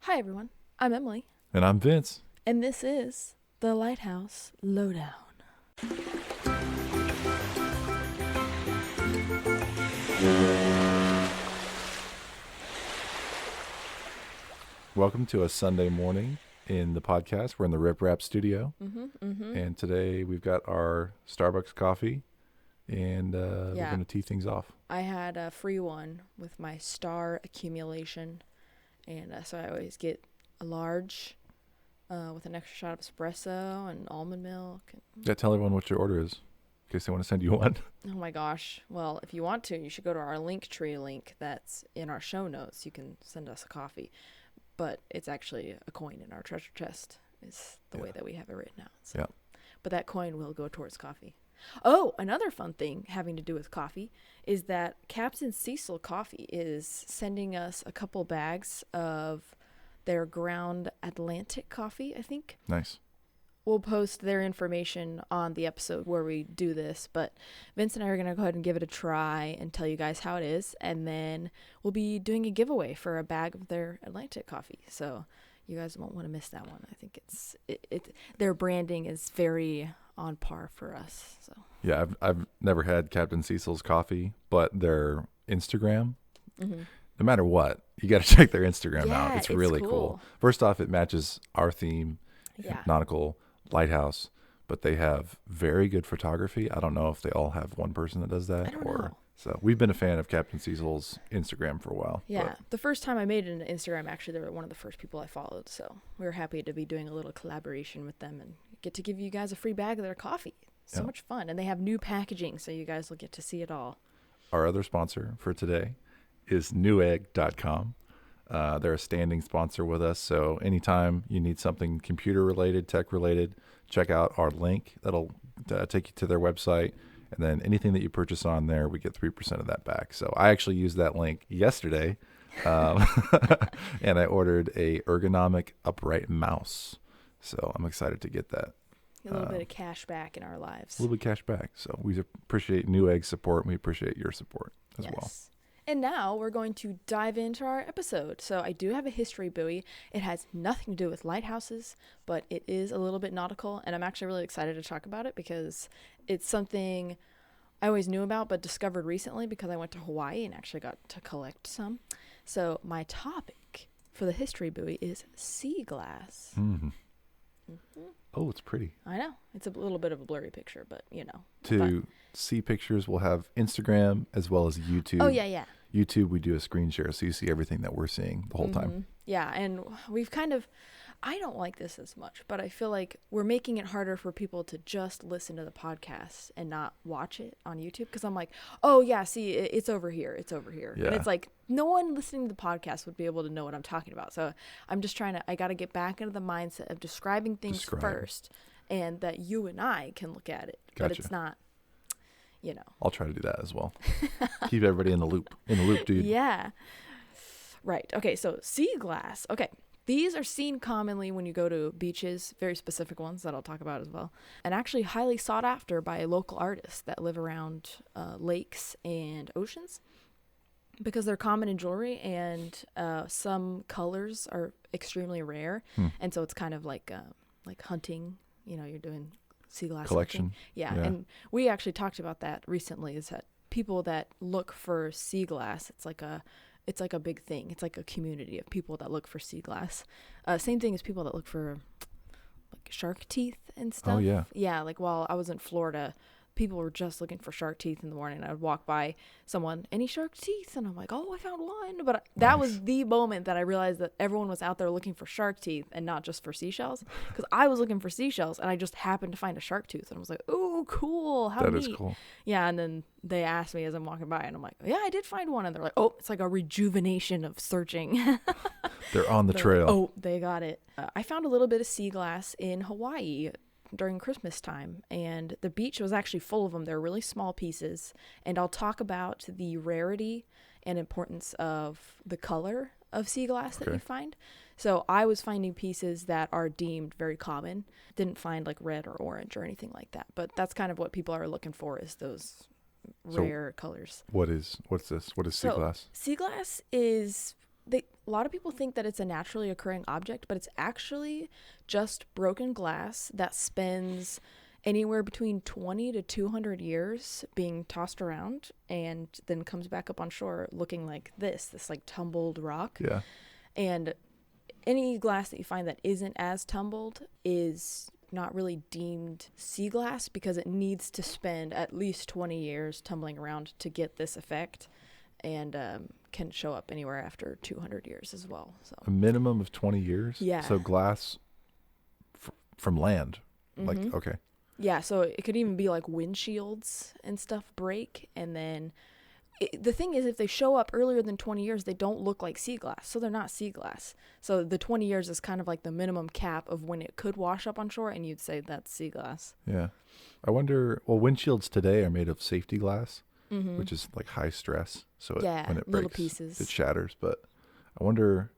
Hi, everyone. I'm Emily, And I'm Vince. and this is the Lighthouse Lowdown. Welcome to a Sunday morning in the podcast. We're in the Rip Rap studio. And today we've got our Starbucks coffee, and we're Yeah. going to tee things off. I had a free one with my star accumulation, and so I always get a large with an extra shot of espresso and almond milk. Yeah, tell everyone what your order is in case they want to send you one. Oh my gosh. Well, if you want to, you should go to our Linktree link that's in our show notes. You can send us a coffee. But it's actually a coin in our treasure chest is the way that we have it written out. So. Yeah. But that coin will go towards coffee. Oh, another fun thing having to do with coffee is that Captain Cecil Coffee is sending us a couple bags of their ground Atlantic coffee, I think. Nice. We'll post their information on the episode where we do this, but Vince and I are going to go ahead and give it a try and tell you guys how it is, and then we'll be doing a giveaway for a bag of their Atlantic coffee, so you guys won't want to miss that one. I think their branding is very on par for us. So Yeah, I've never had Captain Cecil's coffee, but their Instagram, no matter what, you got to check their Instagram out. It's really cool. First off, it matches our theme, nautical Lighthouse, but they have very good photography. I don't know if they all have one person that does that, I don't know. So we've been a fan of Captain Cecil's Instagram for a while. Yeah, the first time I made an Instagram, actually, they were one of the first people I followed. So we were happy to be doing a little collaboration with them and get to give you guys a free bag of their coffee. So much fun. And they have new packaging, so you guys will get to see it all. Our other sponsor for today is newegg.com. They're a standing sponsor with us. So anytime you need something computer related, tech related, check out our link. That'll take you to their website. And then anything that you purchase on there, we get 3% of that back. So I actually used that link yesterday, and I ordered a ergonomic upright mouse. So I'm excited to get that. A little bit of cash back in our lives. A little bit of cash back. So we appreciate Newegg support, and we appreciate your support as well. And now we're going to dive into our episode. So I do have a history buoy. It has nothing to do with lighthouses, but it is a little bit nautical. And I'm actually really excited to talk about it because it's something I always knew about but discovered recently because I went to Hawaii and actually got to collect some. So my topic for the history buoy is sea glass. Oh, it's pretty. I know. It's a little bit of a blurry picture, but you know. To see pictures, we'll have Instagram as well as YouTube. Oh, yeah. YouTube, we do a screen share, so you see everything that we're seeing the whole time. Yeah, and we've I don't like this as much, but I feel like we're making it harder for people to just listen to the podcast and not watch it on YouTube. Because I'm like, oh, yeah, see, it's over here. It's over here. Yeah. And it's like, no one listening to the podcast would be able to know what I'm talking about. So I'm just I got to get back into the mindset of describing things first and that you and I can look at it. Gotcha. But it's not, you know. I'll try to do that as well. Keep everybody in the loop, dude. Yeah. Right. Okay, so sea glass. Okay. These are seen commonly when you go to beaches, very specific ones that I'll talk about as well, and actually highly sought after by local artists that live around lakes and oceans because they're common in jewelry and some colors are extremely rare. And so it's kind of like hunting, you know, you're doing sea glass collection. Hunting. Yeah, and we actually talked about that recently is that people that look for sea glass, it's like a big thing. It's like a community of people that look for sea glass. Same thing as people that look for like shark teeth and stuff. Oh, yeah. Yeah, like while I was in Florida, people were just looking for shark teeth in the morning. I would walk by someone, any shark teeth? And I'm like, oh, I found one. But that was the moment that I realized that everyone was out there looking for shark teeth and not just for seashells. Because I was looking for seashells and I just happened to find a shark tooth. And I was like, oh, cool. How neat. That is cool. Yeah, and then they asked me as I'm walking by and I'm like, yeah, I did find one. And they're like, oh, it's like a rejuvenation of searching. They're on the trail. Oh, they got it. I found a little bit of sea glass in Hawaii during Christmas time, and the beach was actually full of them. They're really small pieces, and I'll talk about the rarity and importance of the color of sea glass that you find. So I was finding pieces that are deemed very common. Didn't find like red or orange or anything like that, but that's kind of what people are looking for is those rare colors. What's this? What is sea glass? Sea glass is A lot of people think that it's a naturally occurring object, but it's actually just broken glass that spends anywhere between 20 to 200 years being tossed around and then comes back up on shore looking like this like tumbled rock. Yeah. And any glass that you find that isn't as tumbled is not really deemed sea glass because it needs to spend at least 20 years tumbling around to get this effect, and can show up anywhere after 200 years as well. So A minimum of 20 years? Yeah. So glass from land. Like, Mhm. okay. Yeah, so it could even be like windshields and stuff break, and then the thing is, if they show up earlier than 20 years, they don't look like sea glass, so they're not sea glass. So the 20 years is kind of like the minimum cap of when it could wash up on shore, and you'd say that's sea glass. Yeah. I wonder, well, windshields today are made of safety glass, Mm-hmm. which is like high stress. So Yeah, when it little breaks, pieces. it shatters. But I wonder,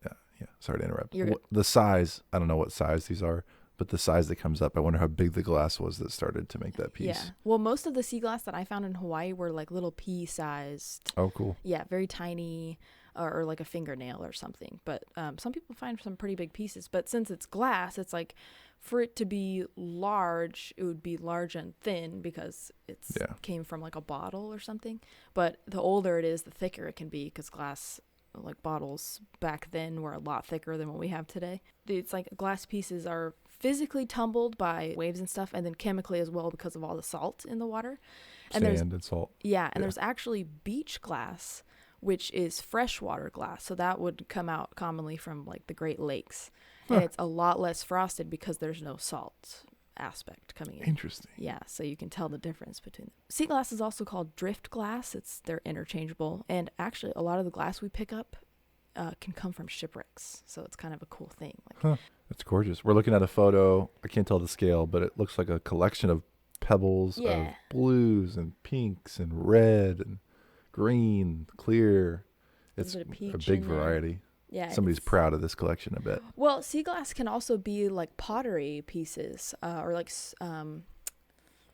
yeah, sorry to interrupt. You're good. The size, I don't know what size these are, but the size that comes up, I wonder how big the glass was that started to make that piece. Yeah. Well, most of the sea glass that I found in Hawaii were like little pea-sized. Oh, cool. Yeah, very tiny, or like a fingernail or something. But some people find some pretty big pieces. But since it's glass, it's like for it to be large, it would be large and thin because it's came from like a bottle or something. But the older it is, the thicker it can be because glass, like bottles back then, were a lot thicker than what we have today. It's like glass pieces are physically tumbled by waves and stuff, and then chemically as well because of all the salt in the water. And Sand and salt. Yeah, and there's actually beach glass, which is freshwater glass. So that would come out commonly from like the Great Lakes. And it's a lot less frosted because there's no salt aspect coming in. Interesting. Yeah, so you can tell the difference between them. Sea glass is also called drift glass. They're interchangeable. And actually, a lot of the glass we pick up can come from shipwrecks. So it's kind of a cool thing. Like, That's gorgeous. We're looking at a photo. I can't tell the scale, but it looks like a collection of pebbles of blues and pinks and red and green, clear. It's a big variety. Yeah, somebody's proud of this collection, I bet. Well, sea glass can also be like pottery pieces, or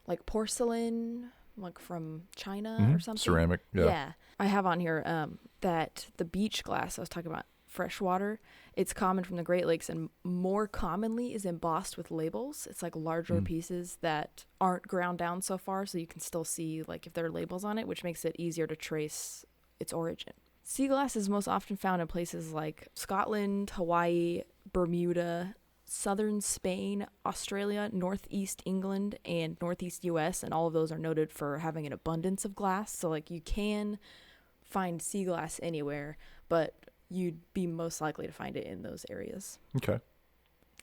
like porcelain, like from China or something. Ceramic. Yeah. I have on here that the beach glass I was talking about, freshwater, it's common from the Great Lakes and more commonly is embossed with labels. It's like larger pieces that aren't ground down so far, so you can still see like if there are labels on it, which makes it easier to trace its origin. Sea glass is most often found in places like Scotland, Hawaii, Bermuda, southern Spain, Australia, northeast England, and northeast US, and all of those are noted for having an abundance of glass. So like you can find sea glass anywhere, but you'd be most likely to find it in those areas. Okay.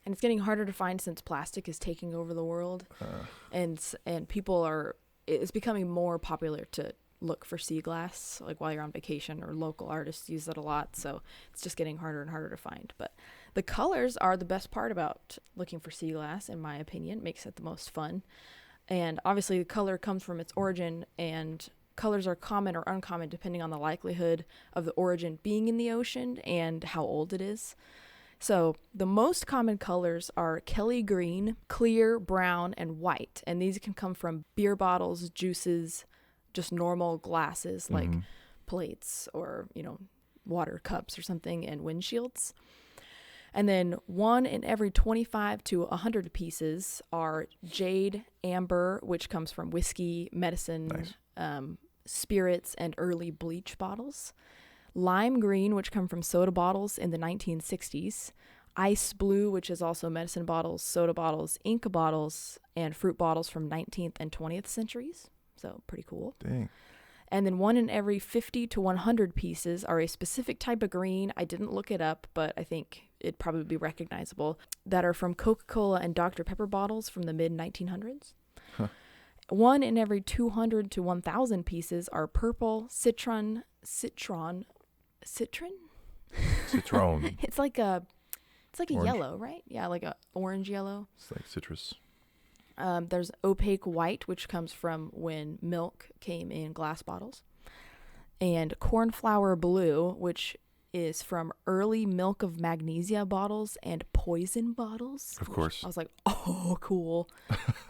And it's getting harder to find since plastic is taking over the world, and it's becoming more popular to look for sea glass like while you're on vacation, or local artists use it a lot, so it's just getting harder and harder to find. But the colors are the best part about looking for sea glass, in my opinion. It makes it the most fun. And obviously the color comes from its origin, and colors are common or uncommon depending on the likelihood of the origin being in the ocean and how old it is. So the most common colors are Kelly green, clear, brown, and white, and these can come from beer bottles, juices, just normal glasses like plates or, water cups or something, and windshields. And then 1 in every 25 to 100 pieces are jade, amber, which comes from whiskey, medicine, spirits, and early bleach bottles. Lime green, which come from soda bottles in the 1960s. Ice blue, which is also medicine bottles, soda bottles, ink bottles, and fruit bottles from 19th and 20th centuries. So pretty cool. Dang. And then 1 in every 50 to 100 pieces are a specific type of green. I didn't look it up, but I think it'd probably be recognizable, that are from Coca-Cola and Dr. Pepper bottles from the mid-1900s. 1 in every 200 to 1,000 pieces are purple, citron. It's like a yellow, right? Yeah, like a orange yellow. It's like citrus. There's opaque white, which comes from when milk came in glass bottles. And cornflower blue, which is from early milk of magnesia bottles and poison bottles. Of course. I was like, oh, cool.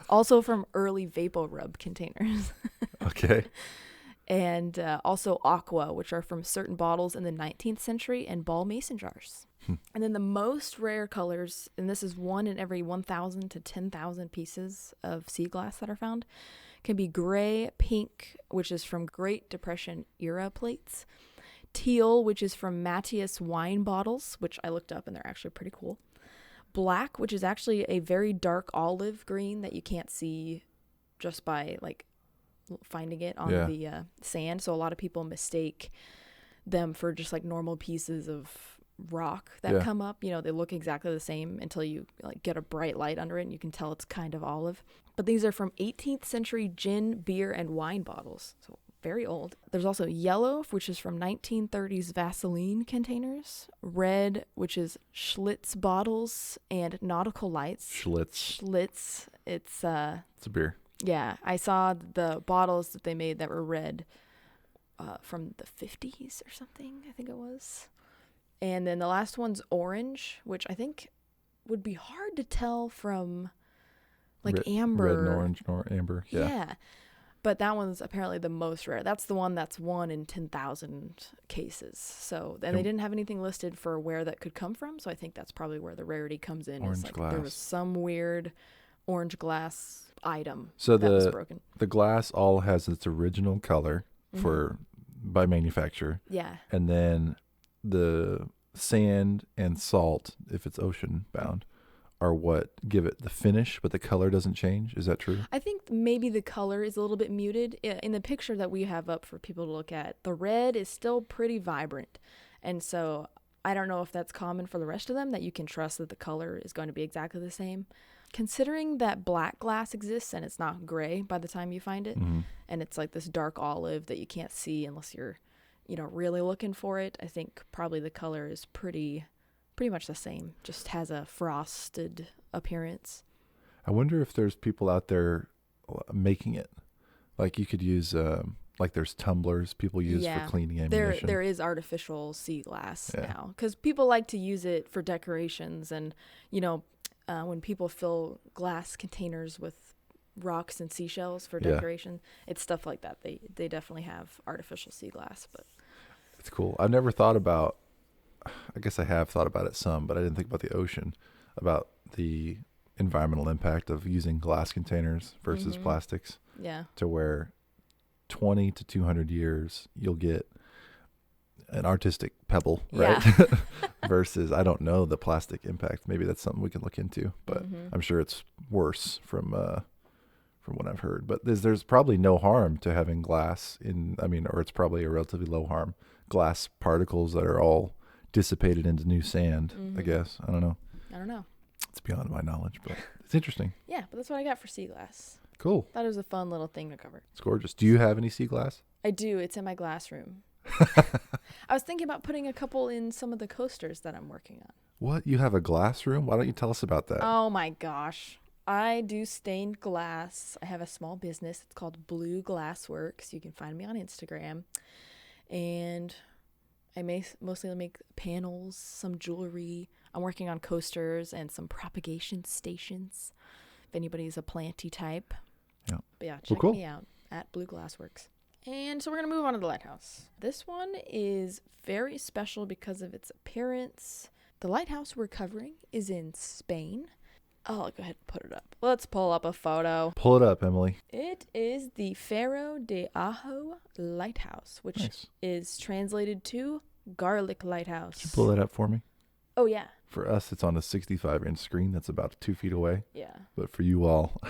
Also from early Vapor Rub containers. Okay. and also aqua, which are from certain bottles in the 19th century, and ball mason jars. And then the most rare colors, and this is 1 in every 1,000 to 10,000 pieces of sea glass that are found, can be gray, pink, which is from Great Depression era plates, teal, which is from Matthias wine bottles, which I looked up and they're actually pretty cool, black, which is actually a very dark olive green that you can't see just by like finding it on the sand. So a lot of people mistake them for just like normal pieces of rock that come up. You know, they look exactly the same until you like get a bright light under it and you can tell it's kind of olive. But these are from 18th century gin, beer, and wine bottles. So very old. There's also yellow, which is from 1930s Vaseline containers. Red, which is Schlitz bottles, and nautical lights. Schlitz. It's a beer. Yeah, I saw the bottles that they made that were red from the 50s or something, I think it was. And then the last one's orange, which I think would be hard to tell from like amber. Red and orange nor amber. Yeah. But that one's apparently the most rare. That's the one that's 1 in 10,000 cases. So, and they didn't have anything listed for where that could come from. So I think that's probably where the rarity comes in. Orange glass. There was some weird orange glass item that was broken. The glass all has its original color by manufacturer. Yeah. And then the sand and salt, if it's ocean bound, are what give it the finish, but the color doesn't change. Is that true? I think maybe the color is a little bit muted. In the picture that we have up for people to look at, the red is still pretty vibrant. And so I don't know if that's common for the rest of them, that you can trust that the color is going to be exactly the same. Considering that black glass exists and it's not gray by the time you find it, and it's like this dark olive that you can't see unless you're, you know, really looking for it, I think probably the color is pretty much the same, just has a frosted appearance. I wonder if there's people out there making it. Like you could use, like there's tumblers people use for cleaning ammunition. There is artificial sea glass now, because people like to use it for decorations, and you know, when people fill glass containers with rocks and seashells for decoration, it's stuff like that. They definitely have artificial sea glass, but it's cool. I've never thought about, I guess I have thought about it some, but I didn't think about the ocean, about the environmental impact of using glass containers versus plastics. Yeah. To where 20 to 200 years, you'll get an artistic pebble, right? Yeah. Versus, I don't know the plastic impact. Maybe that's something we can look into, but I'm sure it's worse from what I've heard. But there's probably no harm to having glass or it's probably a relatively low harm glass particles that are all dissipated into new sand, I guess. I don't know. It's beyond my knowledge, but it's interesting. Yeah, but that's what I got for sea glass. Cool. Thought it was a fun little thing to cover. It's gorgeous. Do you have any sea glass? I do. It's in my glass room. I was thinking about putting a couple in some of the coasters that I'm working on. What? You have a glass room? Why don't you tell us about that? Oh my gosh. I do stained glass. I have a small business. It's called Blue Glass Works. You can find me on Instagram. And I mostly make panels, some jewelry. I'm working on coasters and some propagation stations, if anybody's a planty type. Yeah. But yeah, check me out at Blue Glass Works. And so we're going to move on to the Lighthouse. This one is very special because of its appearance. The lighthouse we're covering is in Spain. I'll go ahead and put it up. Let's pull up a photo. Pull it up, Emily. It is the Faro de Ajo Lighthouse, which is translated to Garlic Lighthouse. Could you pull that up for me? Oh, yeah. For us, it's on a 65-inch screen that's about 2 feet away. Yeah. But for you all,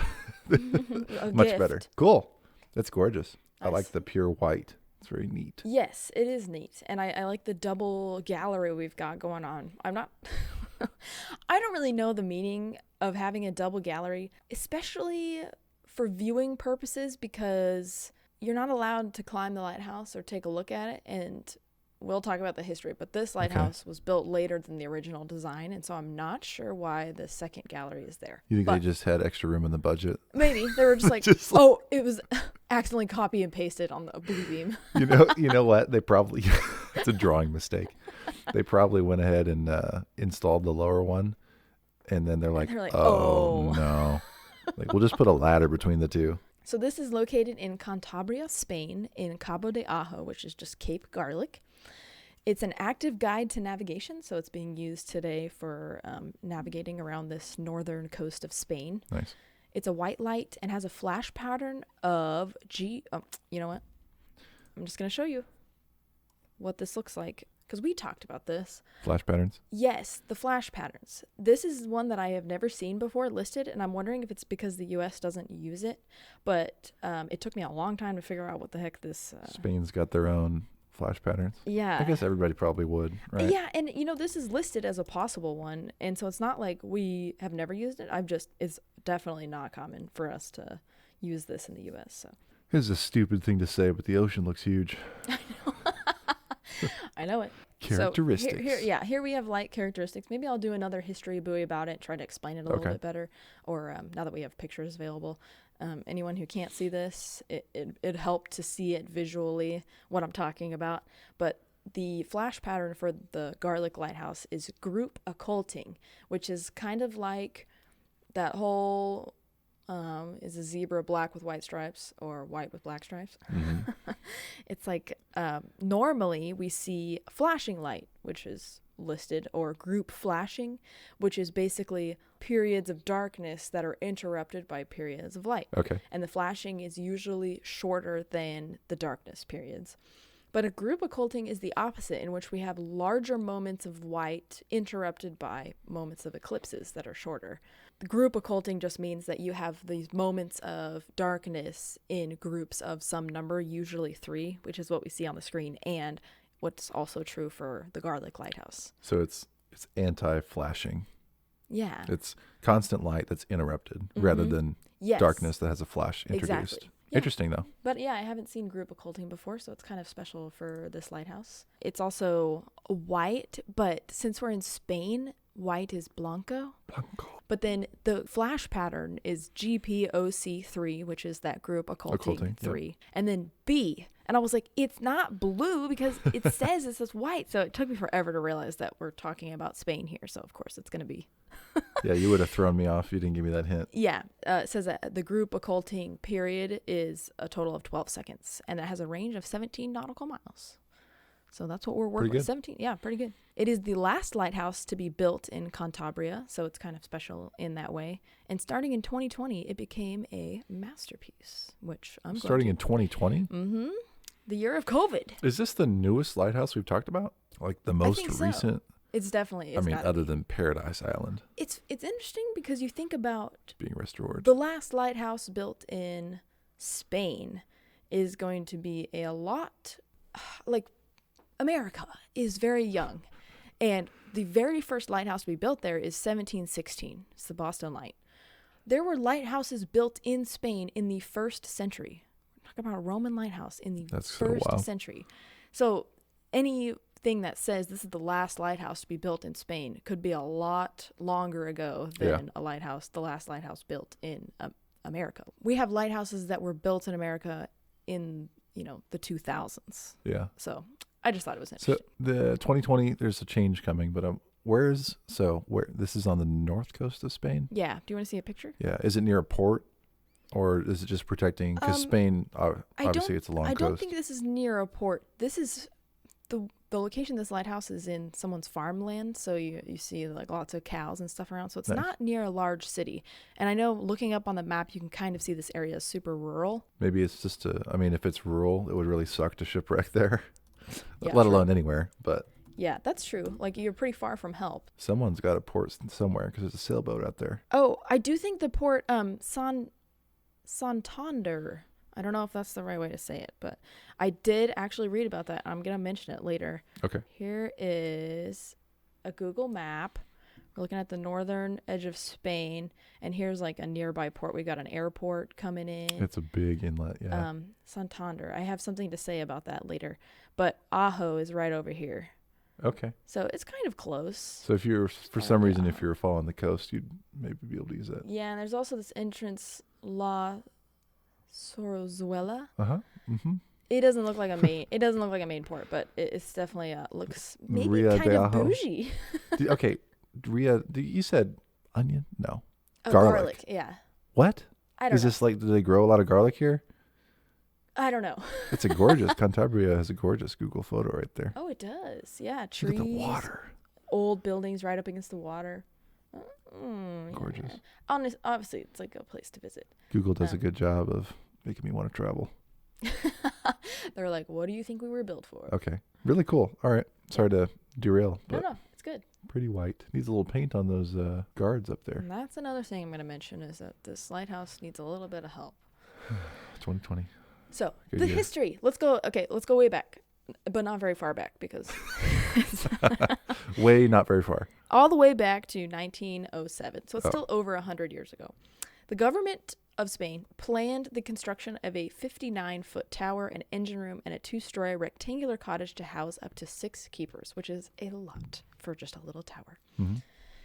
much gift. better. Cool. That's gorgeous. Nice. I like the pure white. It's very neat. Yes, it is neat. And I like the double gallery we've got going on. I don't really know the meaning of having a double gallery, especially for viewing purposes, because you're not allowed to climb the lighthouse or take a look at it. And we'll talk about the history, but this lighthouse was built later than the original design, and so I'm not sure why the second gallery is there. You think they just had extra room in the budget? Maybe. They were just like, it was accidentally copy and pasted on the blue beam. You know what? They probably, it's a drawing mistake. They probably went ahead and installed the lower one, and then they're like, oh, no. Like, we'll just put a ladder between the two. So this is located in Cantabria, Spain, in Cabo de Ajo, which is just Cape Garlic. It's an active guide to navigation, so it's being used today for navigating around this northern coast of Spain. Nice. It's a white light and has a flash pattern of you know what? I'm just going to show you what this looks like, because we talked about this. Flash patterns? Yes, the flash patterns. This is one that I have never seen before listed, and I'm wondering if it's because the U.S. doesn't use it, but it took me a long time to figure out what the heck this... Spain's got their own flash patterns. Yeah. I guess everybody probably would, right? Yeah, and this is listed as a possible one, and so it's not like we have never used it. It's definitely not common for us to use this in the U.S., so... This is a stupid thing to say, but the ocean looks huge. I know. I know it. Characteristics. So here we have light characteristics. Maybe I'll do another history buoy about it, try to explain it a little bit better. Or now that we have pictures available, anyone who can't see this, it'd help to see it visually, what I'm talking about. But the flash pattern for the Garlic Lighthouse is group occulting, which is kind of like that whole... is a zebra black with white stripes or white with black stripes? Mm-hmm. It's like normally we see flashing light, which is listed, or group flashing, which is basically periods of darkness that are interrupted by periods of light. Okay. And the flashing is usually shorter than the darkness periods. But a group occulting is the opposite, in which we have larger moments of white interrupted by moments of eclipses that are shorter. The group occulting just means that you have these moments of darkness in groups of some number, usually 3, which is what we see on the screen, and what's also true for the Garlic Lighthouse. So it's anti-flashing. Yeah. It's constant light that's interrupted rather than darkness that has a flash introduced. Exactly. Yeah. Interesting, though. But yeah, I haven't seen group occulting before, so it's kind of special for this lighthouse. It's also white, but since we're in Spain, white is blanco. But then the flash pattern is GPOC3, which is that group occulting 3. Yep. And then B. And I was like, it's not blue because it says it says white. So it took me forever to realize that we're talking about Spain here. So, of course, it's going to be. Yeah, you would have thrown me off if you didn't give me that hint. Yeah. It says that the group occulting period is a total of 12 seconds. And it has a range of 17 nautical miles. So that's what we're working with. 17. Yeah, pretty good. It is the last lighthouse to be built in Cantabria, so it's kind of special in that way. And starting in 2020, it became a masterpiece, which I'm starting in 2020? Mm-hmm. The year of COVID. Is this the newest lighthouse we've talked about? Like the most recent? So. It's definitely. Other than Paradise Island. It's interesting because you think about being restored. The last lighthouse built in Spain is going to be a lot like. America is very young, and the very first lighthouse to be built there is 1716. It's the Boston Light. There were lighthouses built in Spain in the 1st century. We're talking about a Roman lighthouse in the first century. So anything that says this is the last lighthouse to be built in Spain could be a lot longer ago than the last lighthouse built in America. We have lighthouses that were built in America in, the 2000s. Yeah. So I just thought it was interesting. So the 2020, there's a change coming, but where this is on the north coast of Spain? Yeah. Do you want to see a picture? Yeah. Is it near a port, or is it just protecting? Because Spain, obviously, it's a long coast. I don't think this is near a port. This is the location of this lighthouse is in someone's farmland, so you see like lots of cows and stuff around. So it's not near a large city. And I know looking up on the map, you can kind of see this area is super rural. Maybe it's just if it's rural, it would really suck to shipwreck there. Yeah, let alone anywhere, but yeah, that's true. Like you're pretty far from help. Someone's got a port somewhere because there's a sailboat out there. Oh, I do think the port Santander. I don't know if that's the right way to say it, but I did actually read about that. I'm gonna mention it later. Okay. Here is a Google map. We're looking at the northern edge of Spain, and here's like a nearby port. We got an airport coming in. It's a big inlet, yeah. Santander. I have something to say about that later, but Ajo is right over here. Okay. So it's kind of close. So if you're, for some reason, if you're following the coast, you'd maybe be able to use that. Yeah, and there's also this entrance, La Sorozuela. Uh-huh. Mm-hmm. It doesn't look like a main. It doesn't look like a main port, but it's definitely looks maybe Ria kind of bougie. Okay, Ria, you said onion? No, garlic. Yeah. What? I don't Is know. this like, do they grow a lot of garlic here? I don't know. It's a gorgeous, Cantabria has a gorgeous Google photo right there. Oh, it does. Yeah, trees. Look at the water. Old buildings right up against the water. Gorgeous. Yeah. Obviously, it's like a place to visit. Google does a good job of making me want to travel. They're like, what do you think we were built for? Okay. Really cool. All right. Sorry to derail, but No, it's good. pretty white. Needs a little paint on those guards up there. And that's another thing I'm going to mention is that this lighthouse needs a little bit of help. 2020. So Good the year. history. Let's go way back, but not very far back because Way not very far. all the way back to 1907. So it's Oh. still over 100 years ago. The government of Spain planned the construction of a 59-foot tower, an engine room, and a 2-story rectangular cottage to house up to 6 keepers, which is a lot for just a little tower. Mm-hmm.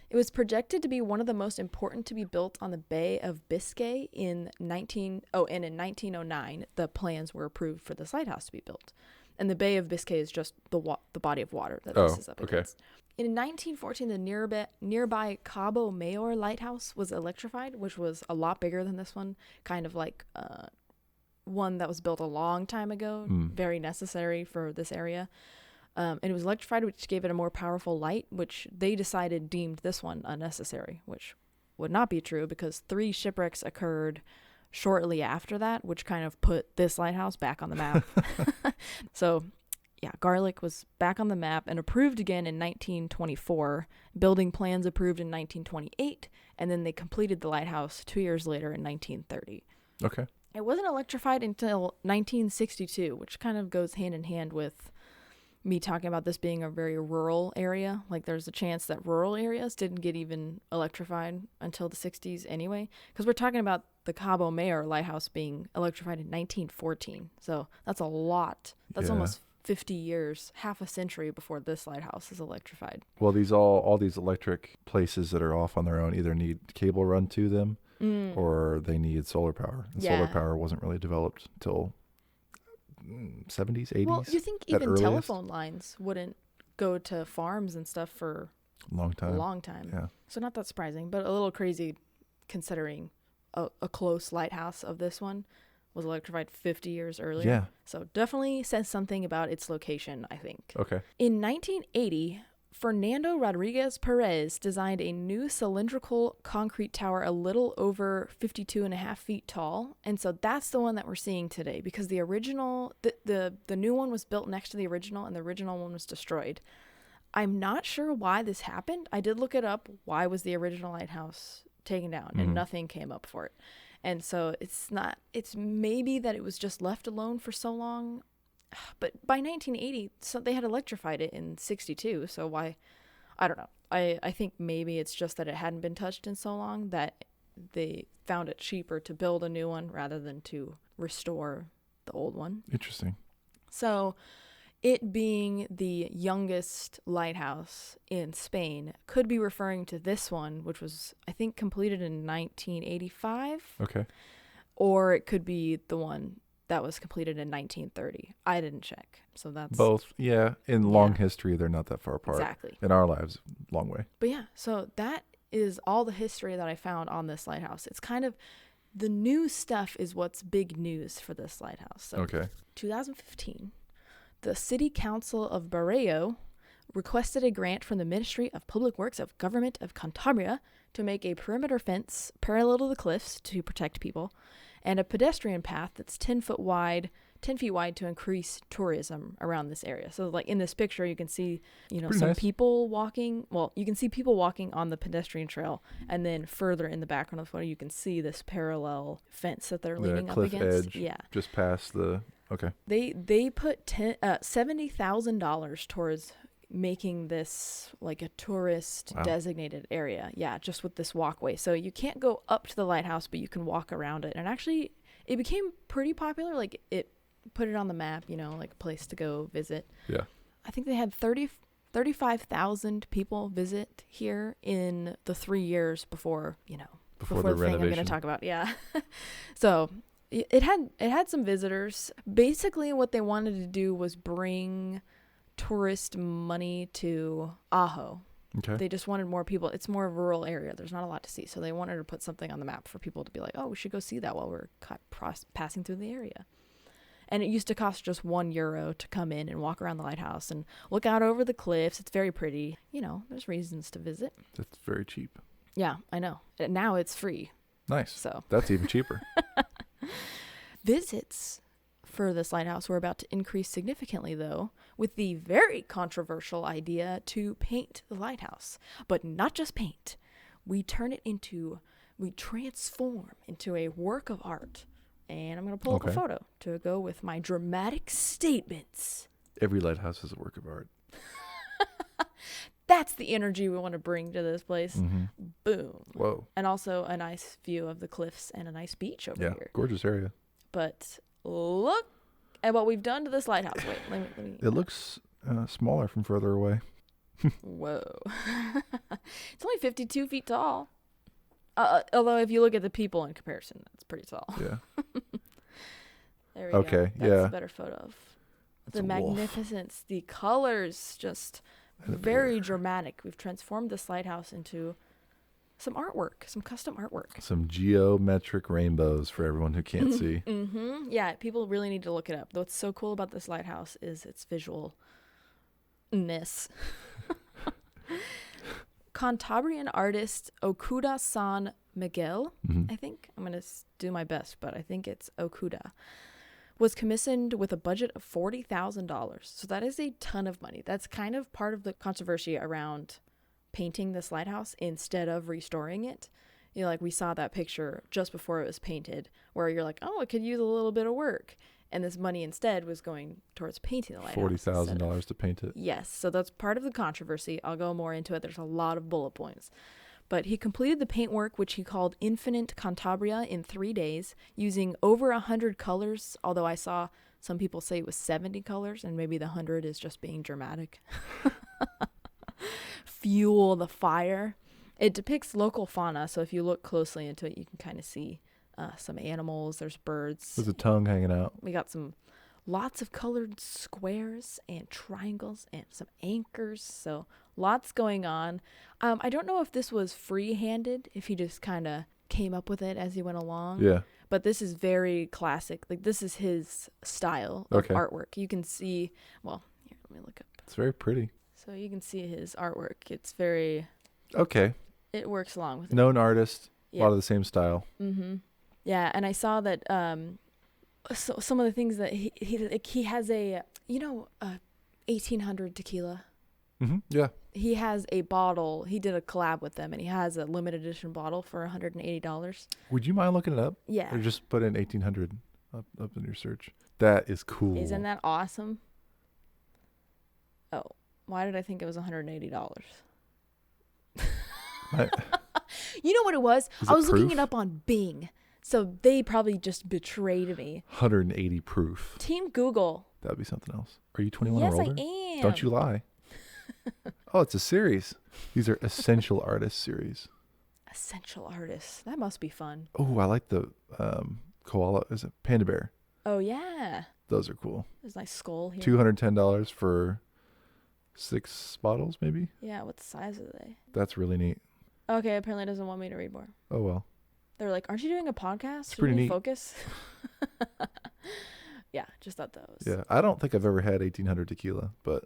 It was projected to be one of the most important to be built on the Bay of Biscay in 1909, the plans were approved for this lighthouse to be built. And the Bay of Biscay is just the body of water that this is up against. In 1914, the nearby Cabo Mayor lighthouse was electrified, which was a lot bigger than this one, kind of like one that was built a long time ago, very necessary for this area. And it was electrified, which gave it a more powerful light, which they deemed this one unnecessary, which would not be true because 3 shipwrecks occurred shortly after that, which kind of put this lighthouse back on the map. So, yeah, Garlic was back on the map and approved again in 1924, building plans approved in 1928, and then they completed the lighthouse 2 years later in 1930. Okay. It wasn't electrified until 1962, which kind of goes hand in hand with me talking about this being a very rural area. Like there's a chance that rural areas didn't get even electrified until the 60s anyway, because we're talking about the Cabo Mayor lighthouse being electrified in 1914. So that's a lot. That's almost 50 years, half a century before this lighthouse is electrified. Well, all these electric places that are off on their own either need cable run to them or they need solar power. And solar power wasn't really developed till 70s, 80s. Well, you think even telephone lines wouldn't go to farms and stuff for a long time. Yeah. So not that surprising, but a little crazy considering a close lighthouse of this one was electrified 50 years earlier. Yeah. So definitely says something about its location, I think. Okay. In 1980, Fernando Rodriguez Perez designed a new cylindrical concrete tower a little over 52.5 feet tall. And so that's the one that we're seeing today because the original, the new one was built next to the original and the original one was destroyed. I'm not sure why this happened. I did look it up. Why was the original lighthouse taken down? And nothing came up for it. And so it's maybe that it was just left alone for so long. But by 1980, so they had electrified it in 62. So why? I don't know. I think maybe it's just that it hadn't been touched in so long that they found it cheaper to build a new one rather than to restore the old one. Interesting. So it being the youngest lighthouse in Spain could be referring to this one, which was, I think, completed in 1985. Okay. Or it could be the one that was completed in 1930. I didn't check. So that's both. Yeah. In long history, they're not that far apart. Exactly. In our lives, long way. But yeah, so that is all the history that I found on this lighthouse. It's kind of the new stuff is what's big news for this lighthouse. So Okay. 2015, the City Council of Barrio requested a grant from the Ministry of Public Works of Government of Cantabria to make a perimeter fence parallel to the cliffs to protect people and a pedestrian path that's 10 feet wide to increase tourism around this area. So like in this picture, you can see, some nice. people walking. Well, you can see people walking on the pedestrian trail. And then further in the background of the photo, you can see this parallel fence that they're leaning up cliff against. edge, Yeah. just past the, okay. They put $70,000 towards making this like a tourist designated area. Yeah, just with this walkway. So you can't go up to the lighthouse, but you can walk around it. And actually, it became pretty popular. Like it put it on the map, like a place to go visit. Yeah. I think they had 35,000 people visit here in the 3 years before the the thing I'm going renovation. to talk about. Yeah. So it had some visitors. Basically, what they wanted to do was bring tourist money to Ajo. Okay. They just wanted more people. It's more a rural area. There's not a lot to see. So they wanted to put something on the map for people to be like, oh, we should go see that while we're passing through the area. And it used to cost just €1 to come in and walk around the lighthouse and look out over the cliffs. It's very pretty. You know, there's reasons to visit. That's very cheap. Yeah, I know. Now it's free. Nice. So that's even cheaper. Visits for this lighthouse were about to increase significantly, though, with the very controversial idea to paint the lighthouse. But not just paint. We transform into a work of art. And I'm going to pull up a photo to go with my dramatic statements. Every lighthouse is a work of art. That's the energy we want to bring to this place. Mm-hmm. Boom. Whoa. And also a nice view of the cliffs and a nice beach over here. Gorgeous area. But look at what we've done to this lighthouse. Wait, let me. It looks smaller from further away. Whoa. It's only 52 feet tall. Although if you look at the people in comparison, that's pretty tall. Yeah. There we go. Okay, That's a better photo of That's the a wolf. magnificence, the colors, just very dramatic. We've transformed this lighthouse into some artwork, some custom artwork. Some geometric rainbows for everyone who can't see. Mm-hmm. Yeah, people really need to look it up. What's so cool about this lighthouse is its visualness. Cantabrian artist Okuda San Miguel, I think. I'm going to do my best, but I think it's Okuda, was commissioned with a budget of $40,000. So that is a ton of money. That's kind of part of the controversy around painting this lighthouse instead of restoring it. You know, like we saw that picture just before it was painted where you're like, oh, it could use a little bit of work. And this money instead was going towards painting the lighthouse. $40,000 to paint it. Yes. So that's part of the controversy. I'll go more into it. There's a lot of bullet points. But he completed the paintwork, which he called Infinite Cantabria, in 3 days, using over 100 colors, although I saw some people say it was 70 colors, and maybe the 100 is just being dramatic. Fuel the fire. It depicts local fauna, so if you look closely into it, you can kind of see some animals. There's birds. There's a tongue hanging out. We got lots of colored squares and triangles and some anchors. So lots going on. I don't know if this was free-handed, if he just kind of came up with it as he went along. Yeah. But this is very classic. Like, this is his style of artwork. You can see, well, here, let me look up. It's very pretty. So you can see his artwork. It's very... Okay. It works along with it. Known artist. A lot of the same style. Mm-hmm. Yeah, and I saw that so some of the things that he has a, 1800 tequila. Mm-hmm. Yeah. He has a bottle. He did a collab with them, and he has a limited edition bottle for $180. Would you mind looking it up? Yeah. Or just put in 1800 up in your search. That is cool. Isn't that awesome? Oh, why did I think it was $180? You know what it was? I was looking it up on Bing. So they probably just betrayed me. 180 proof. Team Google. That'd be something else. Are you 21 yes, or older? I am. Don't you lie. Oh, it's a series. These are Essential Artists series. Essential Artists. That must be fun. Oh, I like the koala. Is it panda bear? Oh, yeah. Those are cool. There's a nice skull here. $210 for 6 bottles, maybe? Yeah, what size are they? That's really neat. Okay, apparently it doesn't want me to read more. Oh, well. They're like, aren't you doing a podcast? It's pretty neat. Focus? Yeah, just thought that was... Yeah, I don't think I've ever had 1800 tequila, but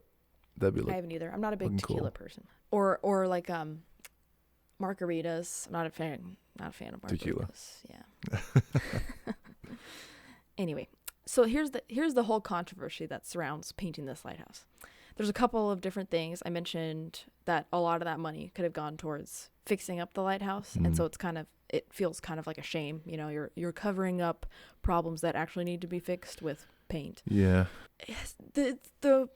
that'd be I haven't either. I'm not a big looking tequila cool. person. Or like margaritas. I'm not a fan of margaritas. Tequila. Yeah. Anyway, so here's the whole controversy that surrounds painting this lighthouse. There's a couple of different things. I mentioned that a lot of that money could have gone towards fixing up the lighthouse, and so it feels kind of like a shame. You know, you're covering up problems that actually need to be fixed with paint. Yeah. The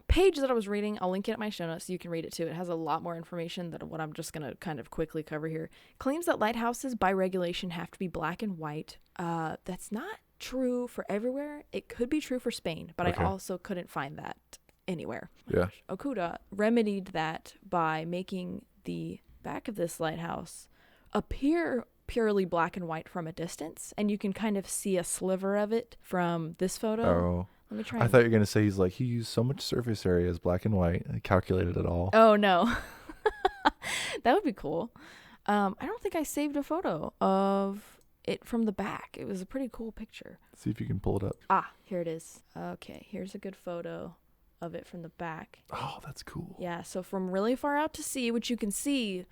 page that I was reading, I'll link it in my show notes so you can read it too. It has a lot more information than what I'm just going to kind of quickly cover here. Claims that lighthouses by regulation have to be black and white. That's not true for everywhere. It could be true for Spain, but I also couldn't find that anywhere. Yeah. Okuda remedied that by making the back of this lighthouse appear purely black and white from a distance, and you can kind of see a sliver of it from this photo. Oh. Let me try. I thought you were going to say he used so much surface area as black and white and calculated it all. Oh, no. That would be cool. I don't think I saved a photo of it from the back. It was a pretty cool picture. See if you can pull it up. Ah, here it is. Okay, here's a good photo of it from the back. Oh, that's cool. Yeah, so from really far out to sea, which you can see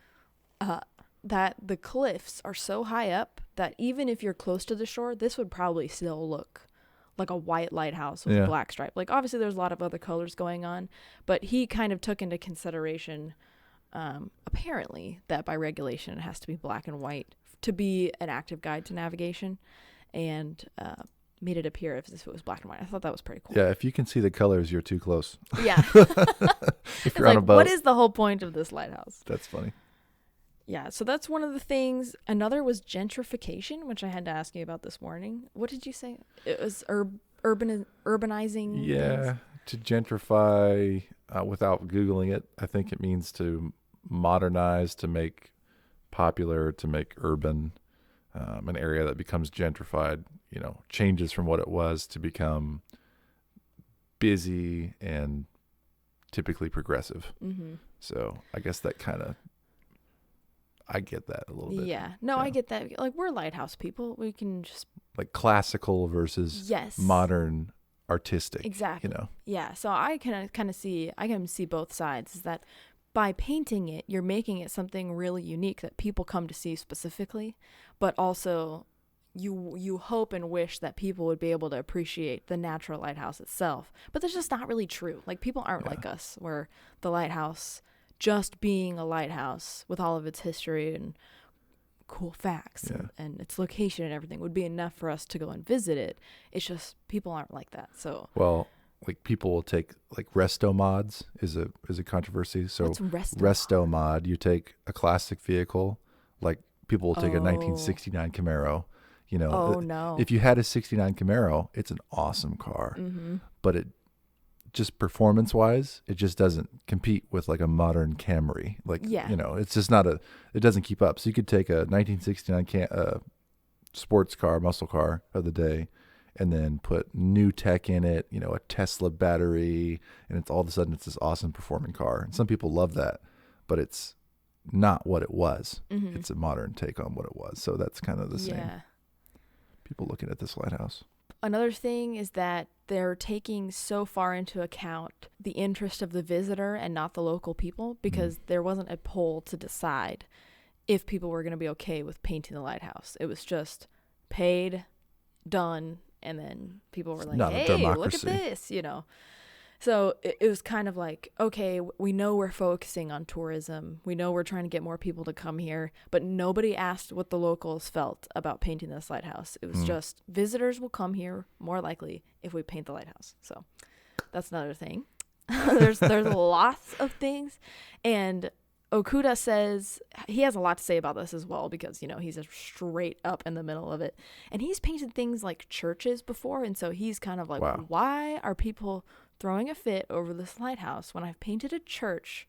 that the cliffs are so high up that even if you're close to the shore, this would probably still look like a white lighthouse with a black stripe. Like, obviously, there's a lot of other colors going on, but he kind of took into consideration, apparently, that by regulation it has to be black and white to be an active guide to navigation, and made it appear as if it was black and white. I thought that was pretty cool. Yeah, if you can see the colors, you're too close. Yeah. If you're on a boat. What is the whole point of this lighthouse? That's funny. Yeah, so that's one of the things. Another was gentrification, which I had to ask you about this morning. What did you say? It was urbanizing. Yeah, things? to gentrify, without Googling it, I think it means to modernize, to make popular, to make urban. An area that becomes gentrified, changes from what it was to become busy and typically progressive. Mm-hmm. So I guess that I get that a little bit. Yeah. No, I get that. Like, we're lighthouse people. We can just... Like classical versus modern artistic. Exactly. Yeah. So I can kind of see, both sides. Is that by painting it, you're making it something really unique that people come to see specifically, but also you hope and wish that people would be able to appreciate the natural lighthouse itself. But that's just not really true. Like, people aren't like us, where the lighthouse, just being a lighthouse with all of its history and cool facts and its location and everything would be enough for us to go and visit it. It's just people aren't like that. So like, people will take, like, resto mods is a controversy. So what's resto mod, you take a classic vehicle, like people will take a 1969 Camaro. If you had a 69 Camaro, it's an awesome car, but it just performance wise, it just doesn't compete with like a modern Camry. Like, it's just it doesn't keep up. So you could take a 1969 sports car, muscle car of the day, and then put new tech in it, a Tesla battery, and it's all of a sudden it's this awesome performing car. And some people love that, but it's not what it was. Mm-hmm. It's a modern take on what it was. So that's kind of the same. People looking at this lighthouse. Another thing is that they're taking so far into account the interest of the visitor and not the local people, because there wasn't a poll to decide if people were going to be okay with painting the lighthouse. It was just paid, done, and then people were like, hey, look at this, So it was kind of like, okay, we know we're focusing on tourism. We know we're trying to get more people to come here, but nobody asked what the locals felt about painting this lighthouse. It was just, visitors will come here more likely if we paint the lighthouse. So that's another thing. There's lots of things. And Okuda says he has a lot to say about this as well, because, he's straight up in the middle of it. And he's painted things like churches before. And so he's kind of like, why are people throwing a fit over this lighthouse when I've painted a church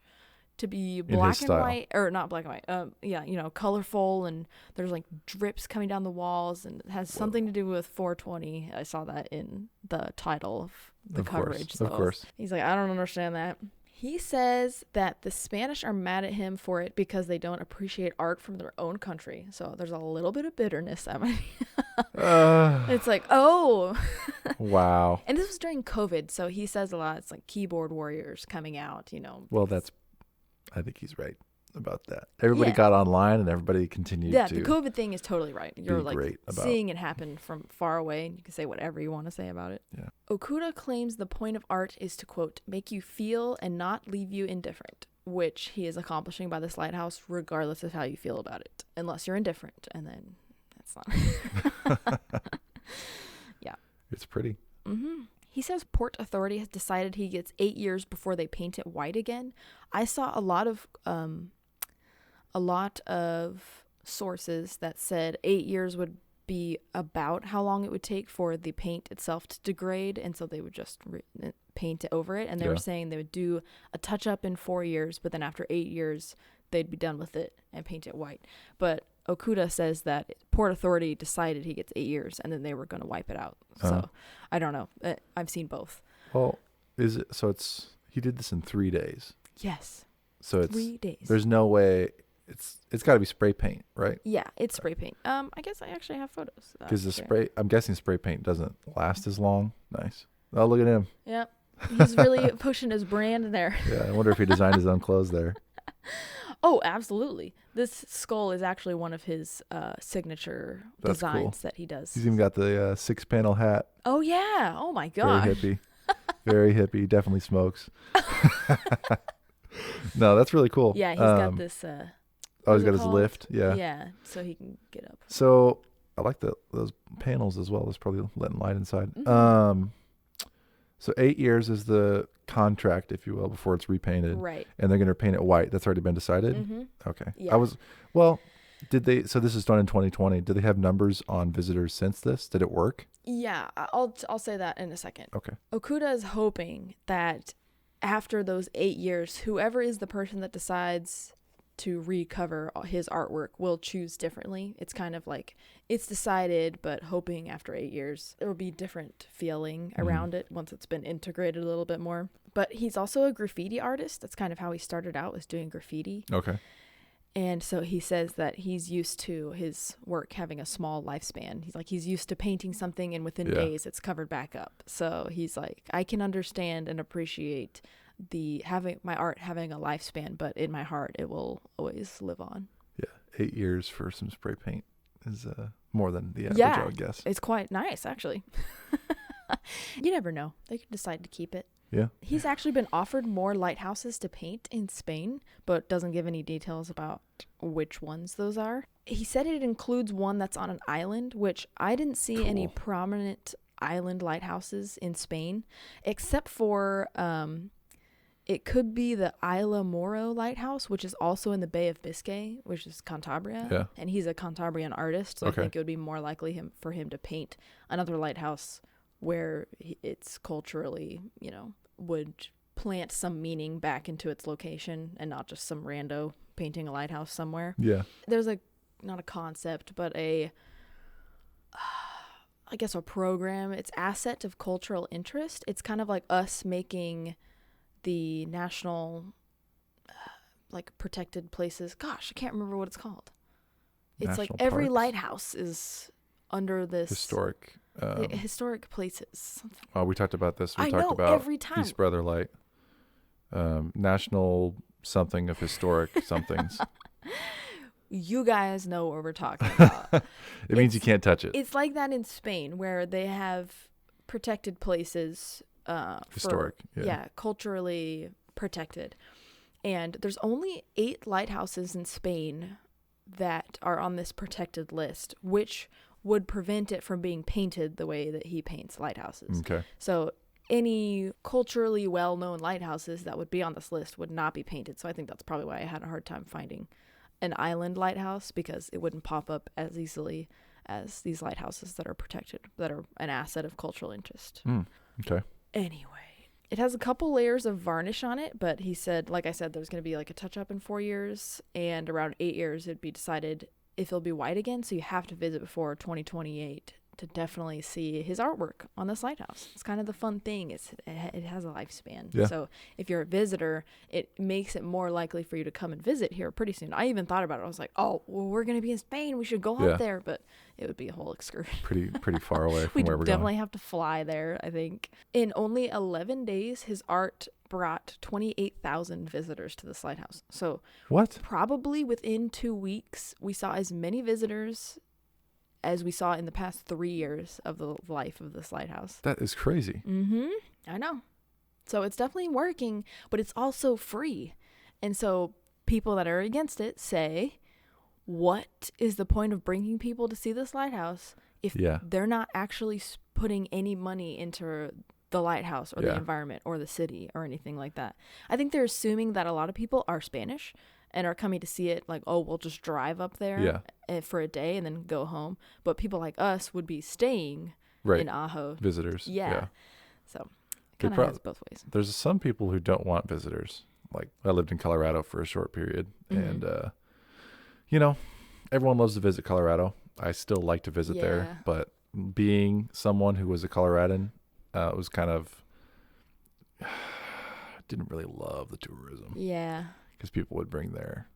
to be black and white, or not black and white, colorful, and there's like drips coming down the walls, and it has something to do with 420. I saw that in the title of the coverage. Of course. He's like, I don't understand that. He says that the Spanish are mad at him for it because they don't appreciate art from their own country. So there's a little bit of bitterness. It's like, oh. Wow. And this was during COVID, so he says a lot. It's like keyboard warriors coming out, Well, I think he's right about that. Everybody got online and everybody continued to. Yeah, the COVID thing is totally right. You're like seeing it happen from far away, and you can say whatever you want to say about it. Yeah. Okuda claims the point of art is to, quote, make you feel and not leave you indifferent, which he is accomplishing by this lighthouse regardless of how you feel about it, unless you're indifferent, and then that's not. Yeah. It's pretty. Mm-hmm. He says Port Authority has decided he gets 8 years before they paint it white again. I saw a lot of sources that said 8 years would be about how long it would take for the paint itself to degrade, and so they would just paint it over it. And they were saying they would do a touch up in 4 years, but then after 8 years they'd be done with it and paint it white. But Okuda says that Port Authority decided he gets 8 years, and then they were going to wipe it out. So I don't know. I've seen both. Well, is it? So he did this in 3 days. Yes. So it's 3 days. There's no way it's got to be spray paint, right? Yeah, it's spray paint. I guess I actually have photos. Because I'm guessing spray paint doesn't last as long. Nice. Oh, look at him. Yep. He's really pushing his brand there. Yeah, I wonder if he designed his own clothes there. Oh, absolutely. This skull is actually one of his signature That's designs cool. that he does. He's even got the 6-panel hat. Oh, yeah. Oh, my gosh. Very hippie. Very hippie. Definitely smokes. No, that's really cool. Yeah, he's got this. He's got his lift. Yeah. Yeah, so he can get up. So I like those panels as well. There's probably letting light inside. Mm-hmm. So 8 years is the contract, if you will, before it's repainted. Right. And they're going to paint it white. That's already been decided? Mm-hmm. Okay. Yeah. So this is done in 2020. Did they have numbers on visitors since this? Did it work? Yeah, I'll say that in a second. Okay. Okuda is hoping that after those 8 years, whoever is the person that decides to recover his artwork will choose differently. It's kind of like it's decided, but hoping after 8 years there will be different feeling around it once it's been integrated a little bit more. But he's also a graffiti artist. That's kind of how he started out, was doing graffiti. Okay. And so he says that he's used to his work having a small lifespan. He's used to painting something and within days it's covered back up. So he's like, I can understand and appreciate my art having a lifespan, but in my heart it will always live on. Yeah. 8 years for some spray paint is more than the average, I would guess. It's quite nice, actually. You never know. They could decide to keep it. Yeah. He's actually been offered more lighthouses to paint in Spain, but doesn't give any details about which ones those are. He said it includes one that's on an island, which I didn't see any prominent island lighthouses in Spain, except for it could be the Isla Moro lighthouse, which is also in the Bay of Biscay, which is Cantabria. Yeah. And he's a Cantabrian artist, so I think it would be more likely for him to paint another lighthouse where it's culturally, would plant some meaning back into its location and not just some rando painting a lighthouse somewhere. Yeah. There's not a concept, but I guess a program. It's Asset of Cultural Interest. It's kind of like us making the national, protected places. Gosh, I can't remember what it's called. It's National like every parks. lighthouse is under this Historic. Historic places. We talked about this. We I talked know, about every time. East Brother Light. National something of historic somethings. You guys know what we're talking about. It means you can't touch it. It's like that in Spain, where they have protected places. Historic. Culturally protected. And there's only 8 lighthouses in Spain that are on this protected list, which would prevent it from being painted the way that he paints lighthouses. Okay. So any culturally well-known lighthouses that would be on this list would not be painted. So I think that's probably why I had a hard time finding an island lighthouse, because it wouldn't pop up as easily as these lighthouses that are protected, that are an asset of cultural interest. Okay. Anyway, it has a couple layers of varnish on it, but he said, like I said, there's going to be like a touch-up in 4 years, and around 8 years it'd be decided if it'll be white again, so you have to visit before 2028 to definitely see his artwork on this lighthouse. It's kind of the fun thing. It has a lifespan. Yeah. So if you're a visitor, it makes it more likely for you to come and visit here pretty soon. I even thought about it. I was like, oh, well, we're going to be in Spain. We should go out there. But it would be a whole excursion. Pretty far away from where we're We'd definitely going. have to fly there, I think. In only 11 days, his art brought 28,000 visitors to this lighthouse. So What? probably within 2 weeks, we saw as many visitors as we saw in the past 3 years of the life of this lighthouse. That is crazy. I know. So it's definitely working, but it's also free. And so people that are against it say, what is the point of bringing people to see this lighthouse if they're not actually putting any money into the lighthouse or the environment or the city or anything like that? I think they're assuming that a lot of people are Spanish and are coming to see it like, oh, we'll just drive up there for a day and then go home. But people like us would be staying in Ajo. Visitors. Yeah. So kind of has both ways. There's some people who don't want visitors. Like I lived in Colorado for a short period, and everyone loves to visit Colorado. I still like to visit there, but being someone who was a Coloradan, it was kind of didn't really love the tourism. Yeah. Because people would bring their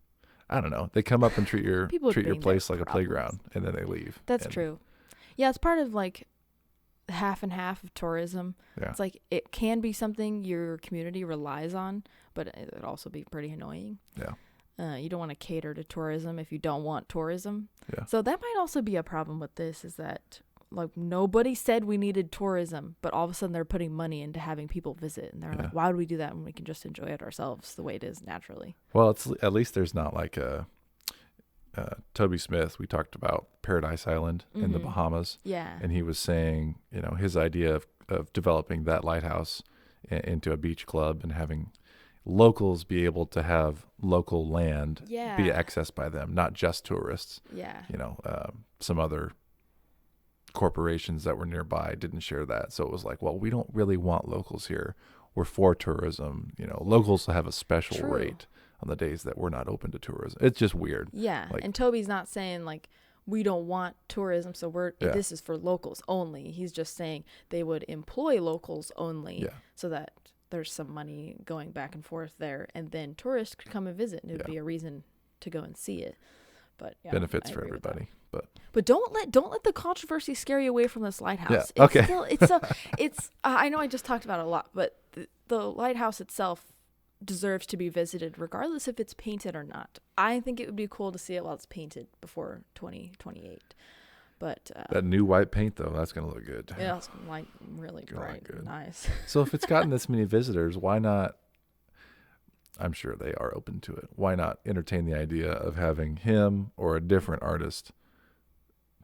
I don't know. They come up and treat your People treat your bring their place like a problems. playground, and then they leave. That's And, true. Yeah, it's part of like half and half of tourism. Yeah. It's like it can be something your community relies on, but it would also be pretty annoying. Yeah. You don't want to cater to tourism if you don't want tourism. Yeah. So that might also be a problem with this, is that like nobody said we needed tourism, but all of a sudden they're putting money into having people visit, and they're Yeah. like, why would we do that when we can just enjoy it ourselves the way it is naturally? Well, it's at least there's not like a Toby Smith. We talked about Paradise Island in the Mhm. Bahamas, Yeah. and he was saying, his idea of developing that lighthouse into a beach club and having locals be able to have local land Yeah. be accessed by them, not just tourists. Yeah. Some other corporations that were nearby didn't share that. So it was like, well, we don't really want locals here. We're for tourism. Locals have a special True. rate on the days that we're not open to tourism. It's just weird. Yeah. Like- And Toby's not saying like we don't want tourism, so Yeah. this is for locals only. He's just saying they would employ locals only, Yeah. so that there's some money going back and forth there, and then tourists could come and visit, and it would Yeah. be a reason to go and see it. But yeah, Benefits I for agree with that. everybody. But But don't let the controversy scare you away from this lighthouse. Yeah, okay. It's I know I just talked about it a lot, but the lighthouse itself deserves to be visited regardless if it's painted or not. I think it would be cool to see it while it's painted before 2028. But that new white paint, though, that's going to look good. yeah, it's like really Gonna look bright good. and nice. So if it's gotten this many visitors, why not? I'm sure they are open to it. Why not entertain the idea of having him or a different artist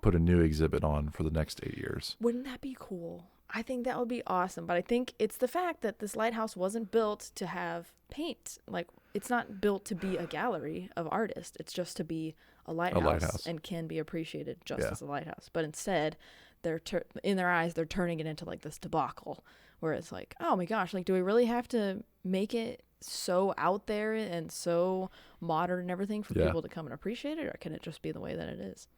put a new exhibit on for the next 8 years? Wouldn't that be cool? I think that would be awesome. But I think it's the fact that this lighthouse wasn't built to have paint. Like, it's not built to be a gallery of artists. It's just to be a lighthouse. And can be appreciated just Yeah. as a lighthouse. But instead, they're in their eyes, they're turning it into like this debacle where it's like, oh my gosh, like, do we really have to make it so out there and so modern and everything for Yeah. people to come and appreciate it? Or can it just be the way that it is?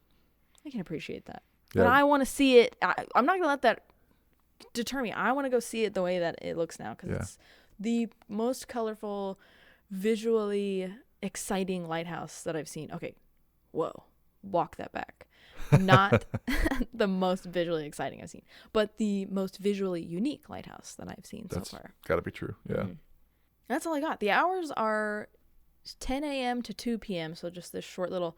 I can appreciate that. Yeah. But I want to see it. I'm not going to let that deter me. I want to go see it the way that it looks now, because Yeah. it's the most colorful, visually exciting lighthouse that I've seen. Okay, whoa, walk that back. Not the most visually exciting I've seen, but the most visually unique lighthouse that I've seen That's so far. got to be true. Yeah. Mhm. That's all I got. The hours are 10 a.m. to 2 p.m., so just this short little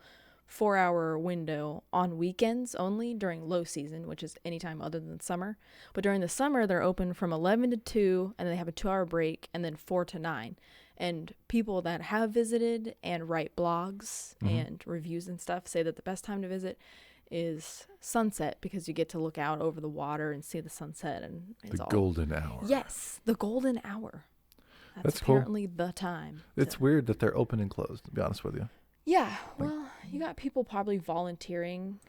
4-hour window on weekends only during low season, which is anytime other than summer. But during the summer, they're open from 11 to 2, and then they have a 2-hour break, and then 4 to 9. And people that have visited and write blogs and reviews and stuff say that the best time to visit is sunset, because you get to look out over the water and see the sunset, and it's The all golden hour. Yes, the golden hour. That's cool. apparently the time. It's weird that they're open and closed, to be honest with you. Yeah, well, you got people probably volunteering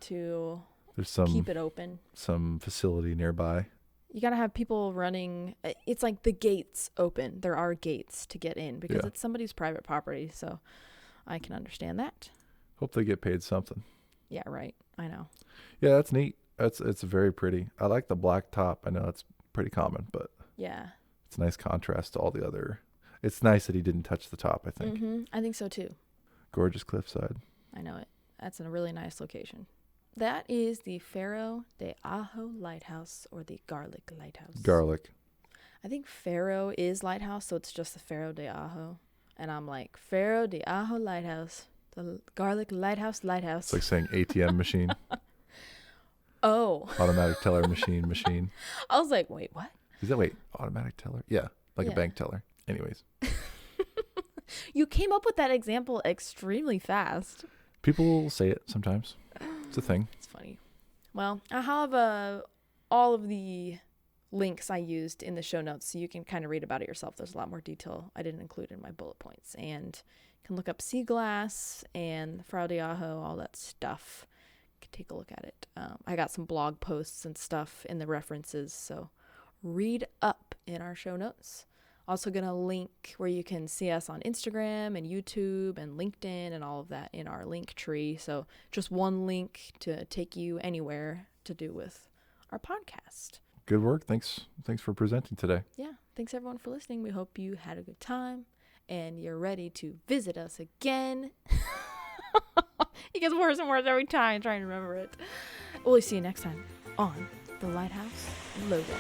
to There's keep it open. some facility nearby. You got to have people running. It's like the gates open. There are gates to get in because Yeah. it's somebody's private property, so I can understand that. Hope they get paid something. Yeah, right. I know. Yeah, that's neat. It's very pretty. I like the black top. I know it's pretty common, but Yeah. it's a nice contrast to all the other. It's nice that he didn't touch the top, I think. I think so too. Gorgeous cliffside. I know it. That's in a really nice location. That is the Faro de Ajo Lighthouse, or the Garlic Lighthouse. Garlic. I think Faro is Lighthouse, so it's just the Faro de Ajo. And I'm like, Faro de Ajo Lighthouse. The Garlic Lighthouse. It's like saying ATM machine, Oh. automatic teller machine. I was like, wait, what? Is that, wait, automatic teller? Yeah, like Yeah. a bank teller. Anyways, You came up with that example extremely fast. people say it sometimes. It's a thing. It's funny. Well, I have all of the links I used in the show notes, so you can kind of read about it yourself. There's a lot more detail I didn't include in my bullet points. And you can look up sea glass and Frau de Ajo, all that stuff. You can take a look at it. I got some blog posts and stuff in the references, so read up in our show notes. Also going to link where you can see us on Instagram and YouTube and LinkedIn and all of that in our link tree. So just one link to take you anywhere to do with our podcast. Good work. Thanks for presenting today. Yeah. Thanks everyone for listening. We hope you had a good time. and you're ready to visit us again. It gets worse and worse every time trying to remember it. We'll see you next time on the Lighthouse Lowdown.